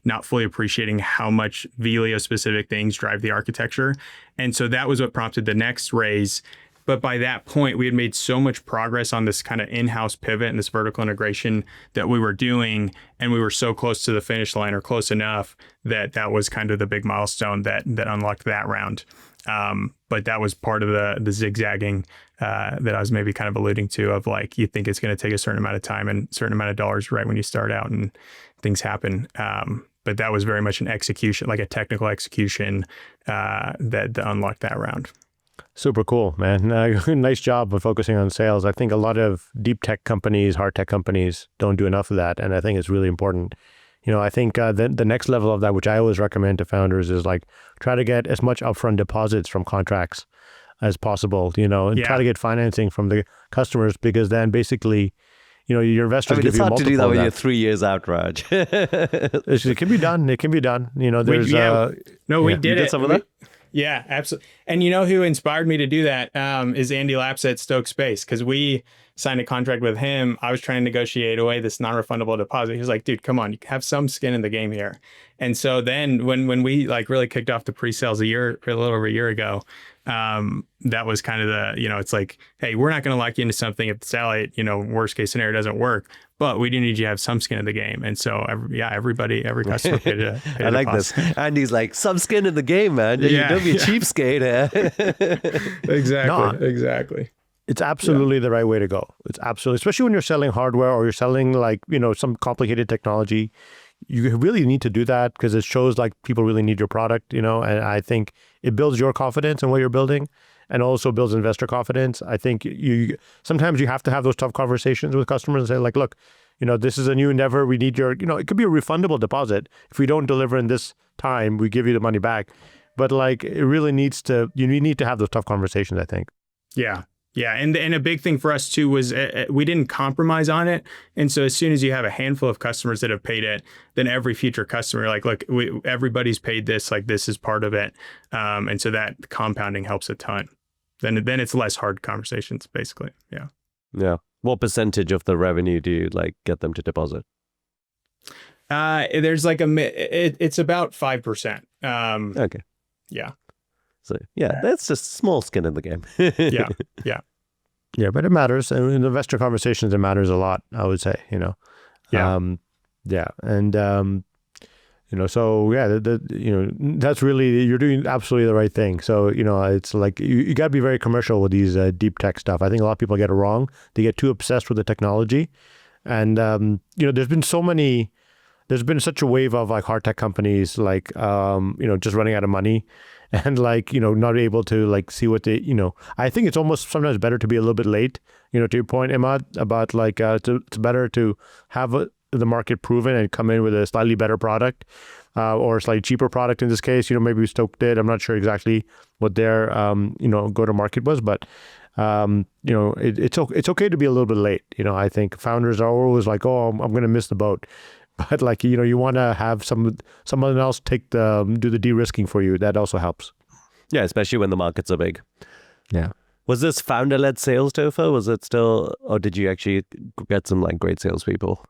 not fully appreciating how much VLEO specific things drive the architecture. And so that was what prompted the next raise. But by that point, we had made so much progress on this kind of in-house pivot and this vertical integration that we were doing. And we were so close to the finish line, or close enough, that was kind of the big milestone that unlocked that round. But that was part of the zigzagging that I was maybe kind of alluding to, of you think it's going to take a certain amount of time and a certain amount of dollars right when you start out, and things happen. But that was very much an execution, like a technical execution that unlocked that round. Super cool, man. Nice job of focusing on sales. I think a lot of deep tech companies, hard tech companies don't do enough of that. And I think it's really important. I think the next level of that, which I always recommend to founders, is try to get as much upfront deposits from contracts as possible, and try to get financing from the customers, because then basically, your investors give you multiple. It's hard to do that when you're 3 years out, Raj. It can be done. It can be done. There's we did it. Some of that? Yeah, absolutely. And who inspired me to do that is Andy Laps at Stoke Space, because we signed a contract with him. I was trying to negotiate away this non-refundable deposit. He was like, dude, come on, you have some skin in the game here. And so then when we really kicked off the pre-sales a little over a year ago, that was kind of the, it's hey, we're not going to lock you into something if the satellite, worst case scenario doesn't work, but we do need you to have some skin in the game. And so every customer paid a I like deposit. this. Andy's like, some skin in the game, man. Don't be a cheapskate here. Exactly. It's absolutely the right way to go. It's absolutely, especially when you're selling hardware or you're selling some complicated technology. You really need to do that, because it shows people really need your product, and I think it builds your confidence in what you're building, and also builds investor confidence. I think sometimes you have to have those tough conversations with customers and say look, this is a new endeavor. We need your, it could be a refundable deposit. If we don't deliver in this time, we give you the money back. But it really you need to have those tough conversations, I think. Yeah. Yeah, and a big thing for us too was we didn't compromise on it, and so as soon as you have a handful of customers that have paid it, then every future customer, look, everybody's paid this, this is part of it, and so that compounding helps a ton. Then it's less hard conversations, basically. Yeah. Yeah. What percentage of the revenue do you get them to deposit? There's it's about 5%. Okay. Yeah. So that's just small skin in the game. Yeah, but it matters. And in investor conversations, it matters a lot, I would say, Yeah. And, so that's really, you're doing absolutely the right thing. So, it's you got to be very commercial with these deep tech stuff. I think a lot of people get it wrong. They get too obsessed with the technology. And, there's been so many there's been such a wave of like hard tech companies like just running out of money and like not able to like see what they I think it's almost sometimes better to be a little bit late, to your point, Imad, about like it's better to have the market proven and come in with a slightly better product or a slightly cheaper product in this case. Maybe Stoke did. I'm not sure exactly what their go to market was, but it's okay to be a little bit late. I think founders are always like, oh, I'm going to miss the boat. But like, you want to have someone else do the de-risking for you. That also helps. Yeah, especially when the markets are big. Yeah. Was this founder-led sales, Topher? Was it still, or did you actually get some like great salespeople?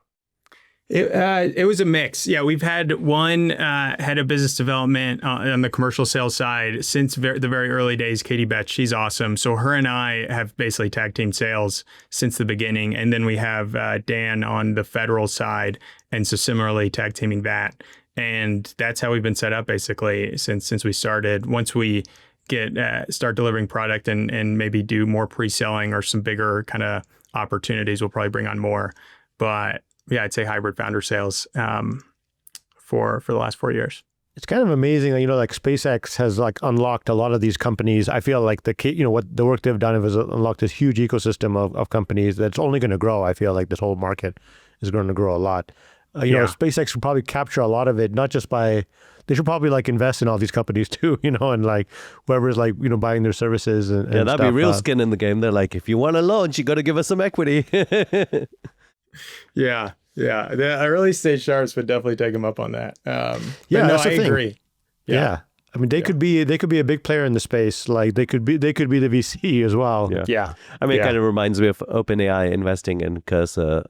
It was a mix. Yeah, we've had one head of business development on the commercial sales side since the very early days, Katie Betts. She's awesome. So her and I have basically tag team sales since the beginning. And then we have Dan on the federal side. And so similarly tag teaming that. And that's how we've been set up basically since we started. Once we start delivering product and maybe do more pre-selling or some bigger kind of opportunities, we'll probably bring on more. But yeah, I'd say hybrid founder sales for the last 4 years. It's kind of amazing that, like SpaceX has like unlocked a lot of these companies. I feel like what the work they've done has unlocked this huge ecosystem of companies that's only going to grow. I feel like this whole market is going to grow a lot. SpaceX will probably capture a lot of it, not just by, they should probably like invest in all these companies too, and like whoever's like, buying their services and that'd stuff. be real skin in the game. They're like, if you want to launch, you got to give us some equity. Yeah. The early stage startups would definitely take them up on that. That's I agree. Yeah. I mean, they could be a big player in the space. Like they could be the VC as well. Yeah. I mean, it kind of reminds me of OpenAI investing in Cursor.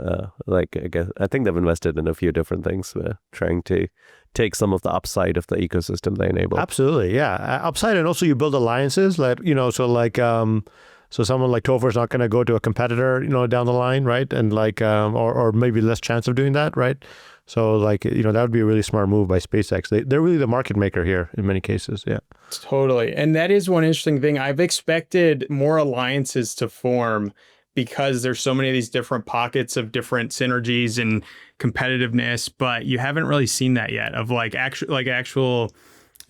I think they've invested in a few different things. Trying to take some of the upside of the ecosystem they enable. Absolutely, yeah. Upside, and also you build alliances. So someone like Topher is not going to go to a competitor, down the line, right? And like, or maybe less chance of doing that, right? So like, that would be a really smart move by SpaceX. They're really the market maker here in many cases. Yeah. Totally. And that is one interesting thing. I've expected more alliances to form because there's so many of these different pockets of different synergies and competitiveness, but you haven't really seen that yet of like actual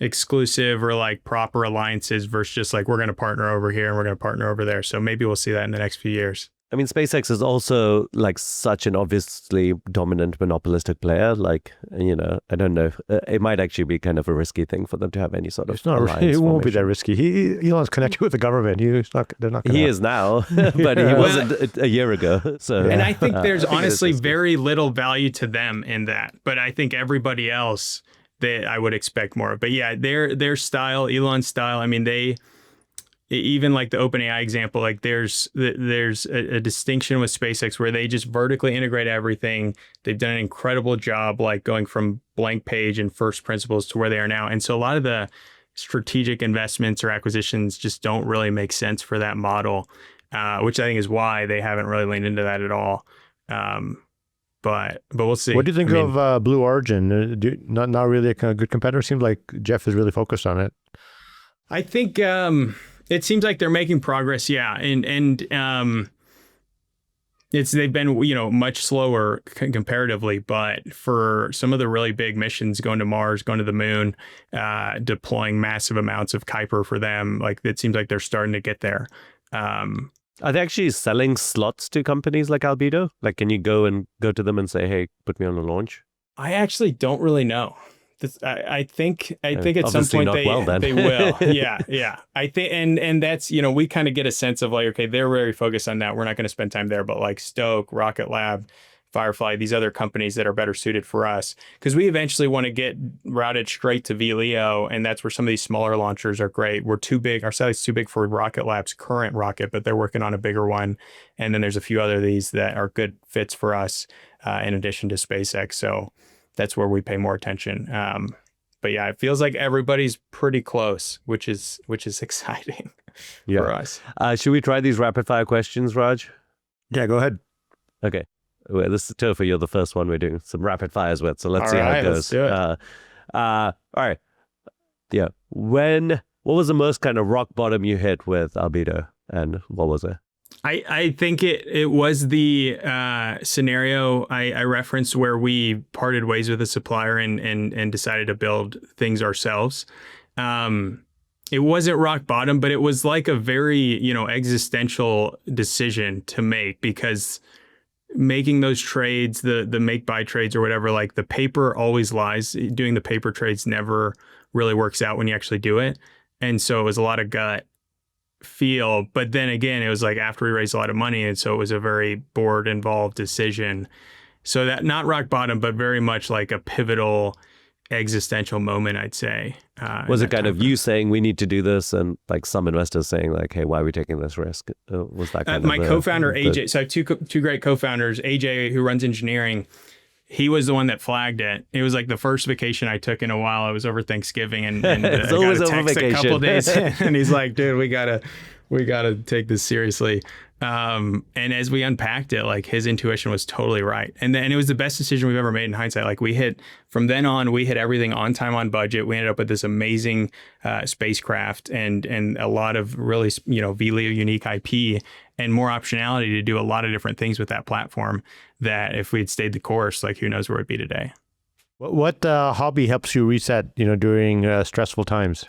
exclusive or like proper alliances versus just like we're going to partner over here and we're going to partner over there. So maybe we'll see that in the next few years. I mean, SpaceX is also like such an obviously dominant monopolistic player. Like, I don't know. It might actually be kind of a risky thing for them to have any sort of. It's not. It won't be that risky. Elon's connected with the government. They're not. He is now, but he wasn't a year ago. So, and I think there's honestly very little value to them in that. But I think everybody else that I would expect more. But yeah, their style, Elon's style. I mean, even like the OpenAI example, like there's a distinction with SpaceX where they just vertically integrate everything. They've done an incredible job, like going from blank page and first principles to where they are now. And so a lot of the strategic investments or acquisitions just don't really make sense for that model, which I think is why they haven't really leaned into that at all. But we'll see. What do you think of Blue Origin? Not really a good competitor. Seems like Jeff is really focused on it. I think it seems like they're making progress. Yeah, and they've been much slower comparatively, but for some of the really big missions, going to Mars, going to the moon, deploying massive amounts of Kuiper for them, like it seems like they're starting to get there. Are they actually selling slots to companies like Albedo? Like, can you go to them and say, "Hey, put me on a launch"? I actually don't really know. I think at some point they will. Yeah. I think and that's we kind of get a sense of like, okay, they're very focused on that. We're not going to spend time there, but like Stoke, Rocket Lab, Firefly, these other companies that are better suited for us, because we eventually want to get routed straight to VLEO, and that's where some of these smaller launchers are great. We're too big. Our satellite's too big for Rocket Lab's current rocket, but they're working on a bigger one. And then there's a few other of these that are good fits for us in addition to SpaceX. So that's where we pay more attention. But yeah, it feels like everybody's pretty close, which is exciting for us. Should we try these rapid fire questions, Raj? Yeah, go ahead. Okay. Well, this is Topher. You're the first one we're doing some rapid fires with, so let's see how it goes. Let's do it. All right. Yeah. What was the most kind of rock bottom you hit with Albedo, and what was it? I think it was the scenario I referenced where we parted ways with a supplier and decided to build things ourselves. It wasn't rock bottom, but it was like a very, existential decision to make, because making those trades, the make buy trades or whatever, like the paper always lies. Doing the paper trades never really works out when you actually do it. And so it was a lot of gut feel. But then again, it was like after we raised a lot of money. And so it was a very board involved decision. So that, not rock bottom, but very much like a pivotal existential moment, I'd say. Was it kind of you saying we need to do this, and like some investors saying like, hey, why are we taking this risk? Was that kind my of co-founder AJ? So I have two great co-founders. AJ, who runs engineering, he was the one that flagged it. It was like the first vacation I took in a while. I was over Thanksgiving, and It's I got always a over text a couple vacation. days, and he's like, "Dude, we gotta take this seriously." And as we unpacked it, like his intuition was totally right. And it was the best decision we've ever made in hindsight. Like from then on, we hit everything on time, on budget. We ended up with this amazing spacecraft and a lot of really, VLEO unique IP and more optionality to do a lot of different things with that platform, that if we had stayed the course, like who knows where we'd be today. What hobby helps you reset, during stressful times?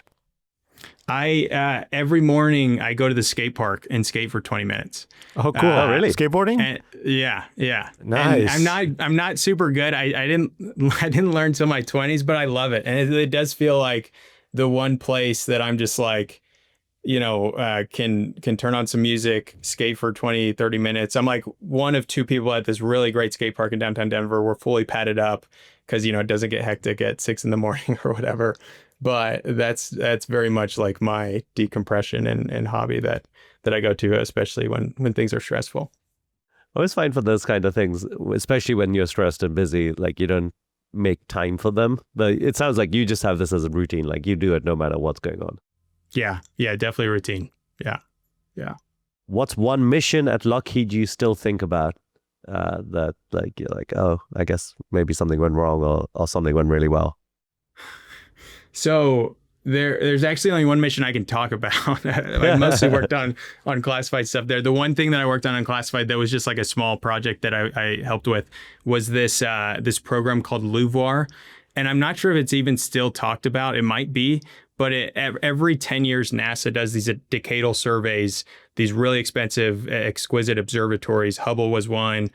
I every morning I go to the skate park and skate for 20 minutes. Oh, cool. Really? Skateboarding? And, yeah. Nice. And I'm not super good. I didn't learn till my 20s, but I love it. And it does feel like the one place that I'm just like, can turn on some music, skate for 20, 30 minutes. I'm like one of two people at this really great skate park in downtown Denver. We're fully padded up because, it doesn't get hectic at 6 a.m. or whatever. But that's very much like my decompression and hobby that I go to, especially when things are stressful. I always find for those kind of things, especially when you're stressed and busy, like you don't make time for them. But it sounds like you just have this as a routine, like you do it no matter what's going on. Yeah, definitely routine. Yeah. What's one mission at Lockheed you still think about that like you're like, oh, I guess maybe something went wrong or something went really well? So there's actually only one mission I can talk about. I mostly worked on classified stuff there. The one thing that I worked on classified that was just like a small project that I helped with was this program called LUVOIR. And I'm not sure if it's even still talked about. It might be, but every 10 years, NASA does these decadal surveys, these really expensive, exquisite observatories. Hubble was one,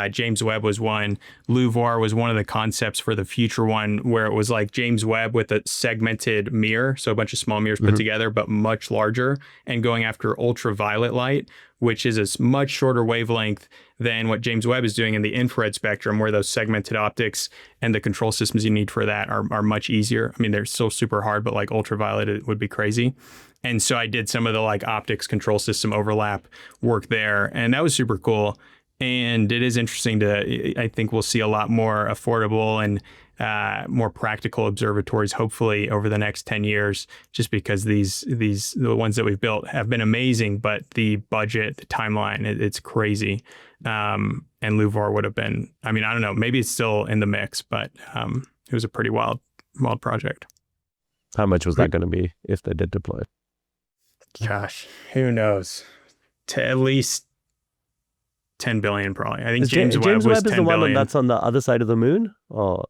James Webb was one. LUVOIR was one of the concepts for the future one, where it was like James Webb with a segmented mirror, so a bunch of small mirrors put together, but much larger, and going after ultraviolet light, which is a much shorter wavelength than what James Webb is doing in the infrared spectrum, where those segmented optics and the control systems you need for that are much easier. I mean, they're still super hard, but like ultraviolet, it would be crazy. And so I did some of the like optics control system overlap work there, and that was super cool. And it is interesting I think we'll see a lot more affordable and more practical observatories, hopefully over the next 10 years, just because the ones that we've built have been amazing, but the budget, the timeline, it's crazy. And LUVOIR would have been, I mean, I don't know, maybe it's still in the mix, but it was a pretty wild project. How much was that going to be if they did deploy it? Gosh, who knows? To at least 10 billion, probably. I think James Webb was 10 is the one billion. that's on the other side of the moon, or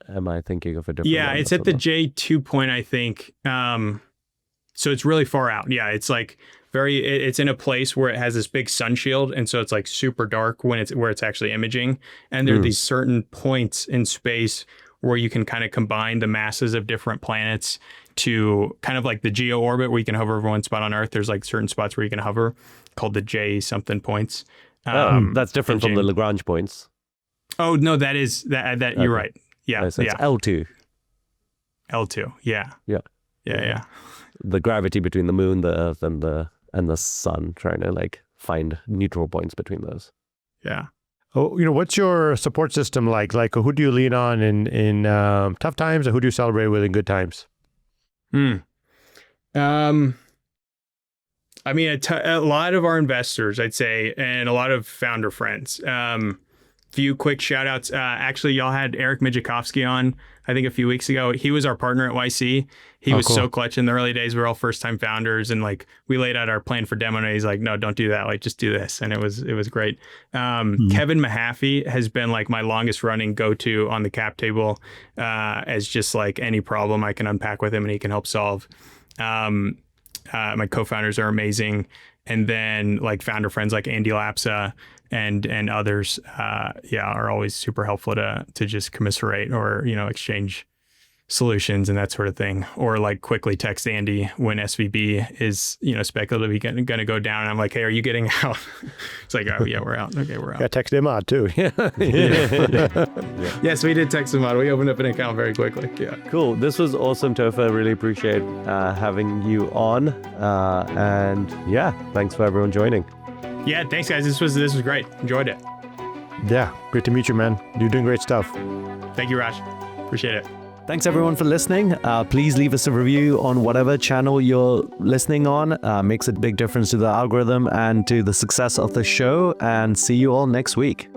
am I thinking of a different one? Yeah, it's at the J2 point, I think. So it's really far out. Yeah, it's like it's in a place where it has this big sun shield, and so it's like super dark where it's actually imaging. And there are these certain points in space where you can kind of combine the masses of different planets to kind of like the geo orbit, where you can hover over one spot on Earth. There's like certain spots where you can hover called the J something points. That's different from the Lagrange points. Oh no, that okay. You're right. Yeah, so it's L2. L2. Yeah. The gravity between the moon, the Earth, and the sun, trying to like find neutral points between those. Yeah. Oh, what's your support system like? Like, who do you lean on in tough times, and who do you celebrate with in good times? I mean, a lot of our investors, I'd say, and a lot of founder friends. few quick shout outs. Actually, y'all had Eric Mijakovsky on, I think a few weeks ago. He was our partner at YC. He was cool. so clutch in the early days. We were all first time founders, and like we laid out our plan for demo, and he's like, no, don't do that. Like, just do this. And it was great. Kevin Mahaffey has been like my longest running go-to on the cap table, as just like any problem I can unpack with him and he can help solve. My co-founders are amazing. And then like founder friends like Andy Lapsa and others, are always super helpful to just commiserate or, exchange solutions and that sort of thing. Or like quickly text Andy when SVB is, speculatively going to go down. And I'm like, hey, are you getting out? It's like, oh yeah, we're out. Okay, we're out. Yeah, text him out too. Yes, we did text him out. We opened up an account very quickly. Yeah. Cool. This was awesome, Topher. Really appreciate having you on. And yeah, thanks for everyone joining. Yeah, thanks guys. This was great. Enjoyed it. Yeah, great to meet you, man. You're doing great stuff. Thank you, Raj. Appreciate it. Thanks everyone for listening. Please leave us a review on whatever channel you're listening on. Makes a big difference to the algorithm and to the success of the show. And see you all next week.